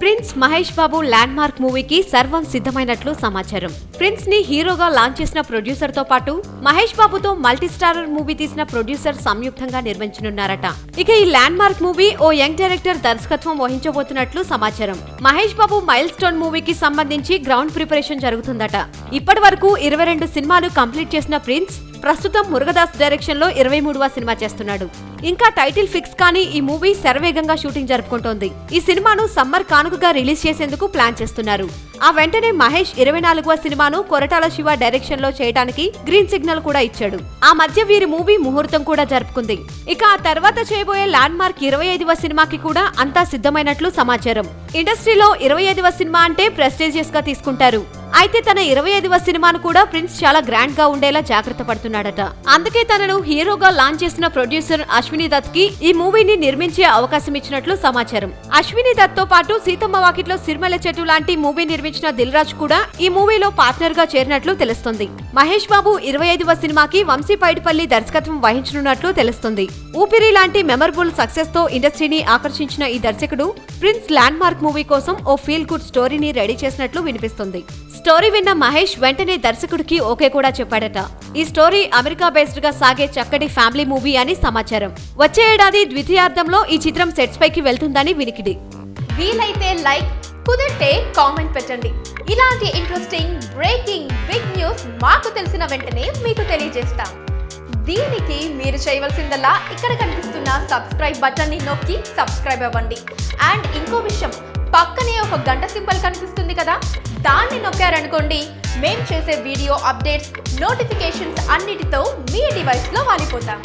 Prince Mahesh Babu land mark మూవీకి సర్వం సిద్ధమైనట్లు సమాచారం. ప్రిన్స్ ని హీరోగా లాంచ్ చేసిన ప్రొడ్యూసర్ తో పాటు మహేష్ బాబుతో మల్టీ స్టారర్ మూవీ తీసిన ప్రొడ్యూసర్ సంయుక్తంగా నిర్మించనున్నారట. ఇక ఈ ల్యాండ్ మార్క్ మూవీ ఓ యంగ్ డైరెక్టర్ దర్శకత్వం వహించబోతున్నట్లు సమాచారం. మహేష్ బాబు మైల్ స్టోన్ మూవీకి సంబంధించి గ్రౌండ్ ప్రిపరేషన్ జరుగుతుందట. ఇప్పటి వరకు 22 సినిమాలు కంప్లీట్ చేసిన ప్రిన్స్ ప్రస్తుతం మురుగదాస్ డైరెక్షన్ లో 23వ సినిమా చేస్తున్నాడు. ఇంకా టైటిల్ ఫిక్స్ కానీ ఈ మూవీ శరవేగంగా షూటింగ్ జరుపుకుంటోంది. ఈ సినిమాను సమ్మర్ కానుకగా రిలీజ్ చేసేందుకు ప్లాన్ చేస్తున్నారు. ఆ వెంటనే మహేష్ 24వ సినిమాను కొరటాల శివ డైరెక్షన్ లో చేయడానికి గ్రీన్ సిగ్నల్ కూడా ఇచ్చాడు. ఆ మధ్య వీరి మూవీ ముహూర్తం కూడా జరుపుకుంది. ఇక ఆ తర్వాత చేయబోయే ల్యాండ్ మార్క్ 25వ సినిమాకి కూడా అంతా సిద్ధమైనట్లు సమాచారం. ఇండస్ట్రీలో 25వ సినిమా అంటే ప్రెస్టీజియస్ గా తీసుకుంటారు. అయితే తన 25వ సినిమాను కూడా ప్రిన్స్ చాలా గ్రాండ్ గా ఉండేలా జాగ్రత్త పడుతున్నాడట. అందుకే తనను హీరోగా లాంచ్ చేసిన ప్రొడ్యూసర్ అశ్విని దత్ కి ఈ మూవీని నిర్మించే అవకాశం ఇచ్చినట్లు సమాచారం. అశ్విని దత్ తో పాటు సీతమ్మ వాకిట్లో సిరిమల్లె చెట్టు లాంటి మూవీ నిర్మించిన దిల్ రాజు కూడా ఈ మూవీలో పార్ట్నర్ గా చేరినట్లు తెలుస్తుంది. మహేష్ బాబు 25వ సినిమాకి వంశీ పైడిపల్లి దర్శకత్వం వహించనున్నట్లు తెలుస్తుంది. ఊపిరి లాంటి మెమరబుల్ సక్సెస్ తో ఇండస్ట్రీని ఆకర్షించిన ఈ దర్శకుడు ప్రిన్స్ ల్యాండ్ మార్క్ మూవీ కోసం ఓ ఫీల్ గుడ్ స్టోరీని రెడీ చేసినట్లు వినిపిస్తుంది. స్టోరీ విన్న మహేష్ వెంటనే దర్శకుడికి ఓకే కూడా చెప్పాడట. ఈ స్టోరీ అమెరికా బేస్డ్ గా సాగే చక్కటి ఫ్యామిలీ మూవీ అని సమాచారం. వచ్చే ఏడాది ద్వితీయార్థంలో ఈ చిత్రం సెట్స్ పైకి వెళ్తుందని వినికిడి. వీలైతే లైక్, కుదిరితే కామెంట్ పెట్టండి. ఇలాంటి ఇంట్రెస్టింగ్ బ్రేకింగ్ బిగ్ న్యూస్ మాకు తెలిసిన వెంటనే మీకు తెలియజేస్తాం. దీనికి మీరు చేయవలసిందల్లా ఇక్కడ కనిపిస్తున్న సబ్స్క్రైబ్ బటన్ ని నొక్కి సబ్స్క్రైబ్ అవ్వండి. అండ్ ఇంకో విషయం, పక్కనే ఒక గంట సింబల్ కనిపిస్తుంది కదా, దాన్ని నొక్కారనుకోండి మేం చేసే వీడియో అప్డేట్స్, నోటిఫికేషన్స్ అన్నిటితో మీ డివైస్లో వాలిపోతాం.